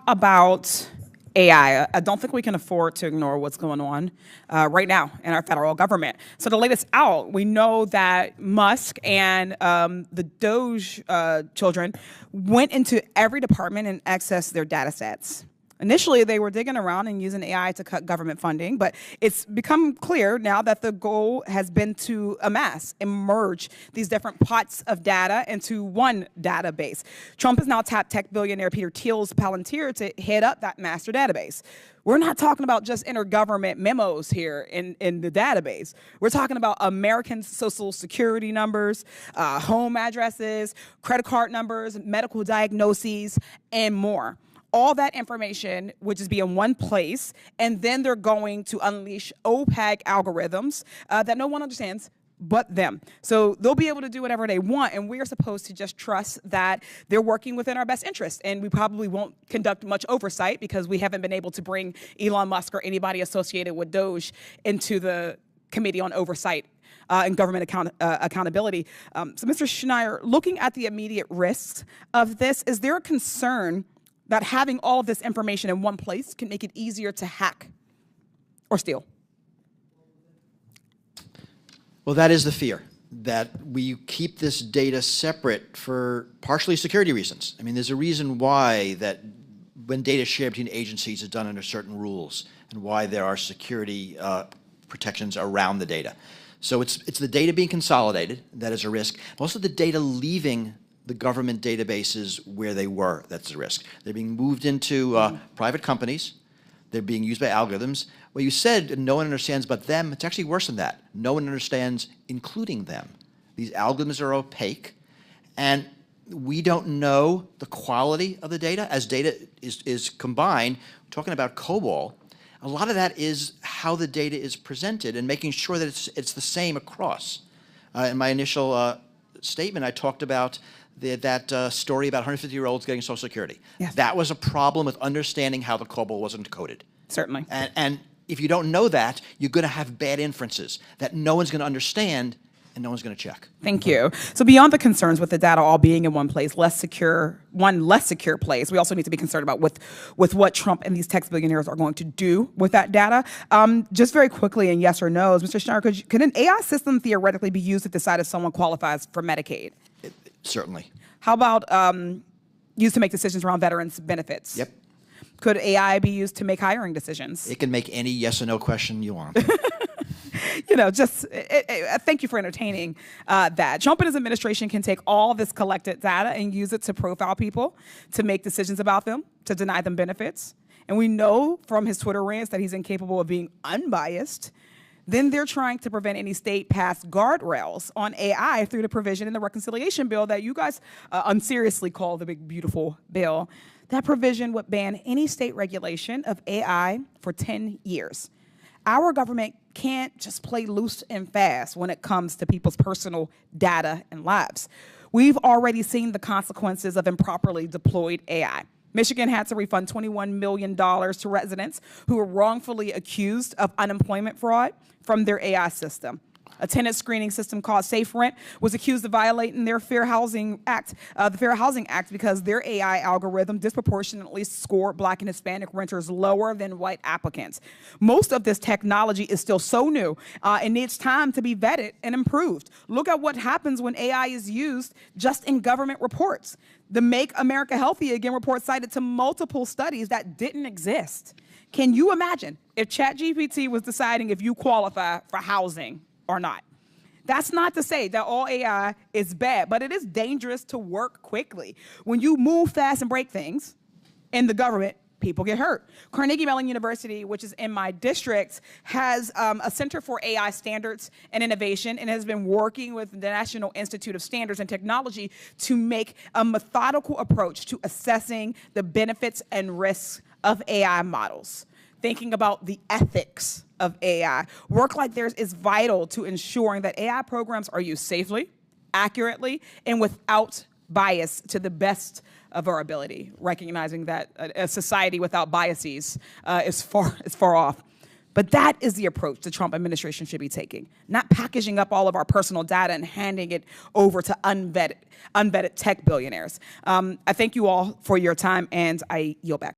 about AI, I don't think we can afford to ignore what's going on right now in our federal government. So the latest out, we know that Musk and the DOGE children went into every department and accessed their data sets. Initially, they were digging around and using AI to cut government funding, but it's become clear now that the goal has been to amass and merge these different pots of data into one database. Trump has now tapped tech billionaire Peter Thiel's Palantir to head up that master database. We're not talking about just intergovernment memos here in the database. We're talking about American social security numbers, home addresses, credit card numbers, medical diagnoses, and more. All that information would just be in one place, and then they're going to unleash opaque algorithms that no one understands but them. So they'll be able to do whatever they want, and we are supposed to just trust that they're working within our best interest. And we probably won't conduct much oversight because we haven't been able to bring Elon Musk or anybody associated with DOGE into the Committee on Oversight and Government Accountability. So Mr. Schneier, looking at the immediate risks of this, is there a concern that having all of this information in one place can make it easier to hack or steal? Well, that is the fear, that we keep this data separate for partially security reasons. I mean, there's a reason why that when data is shared between agencies is done under certain rules and why there are security protections around the data. So it's the data being consolidated that is a risk. Also the data leaving the government databases where they were, that's the risk. They're being moved into private companies. They're being used by algorithms. Well, you said no one understands but them. It's actually worse than that. No one understands, including them. These algorithms are opaque, and we don't know the quality of the data. As data is combined, we're talking about COBOL, a lot of that is how the data is presented and making sure that it's the same across. In my initial statement, I talked about that story about 150-year-olds getting Social Security. Yes. That was a problem with understanding how the COBOL wasn't coded. Certainly. And if you don't know that, you're going to have bad inferences that no one's going to understand and no one's going to check. Thank you. So beyond the concerns with the data all being in one place, less secure place, we also need to be concerned about with what Trump and these tech billionaires are going to do with that data. Just very quickly, in yes or no's, Mr. Schneier, could an AI system theoretically be used to decide if someone qualifies for Medicaid? Certainly. How about used to make decisions around veterans' benefits? Yep. Could AI be used to make hiring decisions? It can make any yes or no question you want. You know, thank you for entertaining that. Trump and his administration can take all this collected data and use it to profile people, to make decisions about them, to deny them benefits. And we know from his Twitter rants that he's incapable of being unbiased. Then they're trying to prevent any state-passed guardrails on AI through the provision in the reconciliation bill that you guys unseriously call the big, beautiful bill. That provision would ban any state regulation of AI for 10 years. Our government can't just play loose and fast when it comes to people's personal data and lives. We've already seen the consequences of improperly deployed AI. Michigan had to refund $21 million to residents who were wrongfully accused of unemployment fraud from their AI system. A tenant screening system called Safe Rent was accused of violating their Fair Housing Act, the Fair Housing Act, because their AI algorithm disproportionately scored Black and Hispanic renters lower than white applicants. Most of this technology is still so new and needs time to be vetted and improved. Look at what happens when AI is used just in government reports. The Make America Healthy Again report cited to multiple studies that didn't exist. Can you imagine if ChatGPT was deciding if you qualify for housing or not? That's not to say that all AI is bad, but it is dangerous to work quickly. When you move fast and break things in the government, people get hurt. Carnegie Mellon University, which is in my district, has a Center for AI Standards and Innovation and has been working with the National Institute of Standards and Technology to make a methodical approach to assessing the benefits and risks of AI models, thinking about the ethics of AI. Work like theirs is vital to ensuring that AI programs are used safely, accurately, and without bias to the best of our ability, recognizing that a society without biases is far off. But that is the approach the Trump administration should be taking, not packaging up all of our personal data and handing it over to unvetted tech billionaires. I thank you all for your time, and I yield back.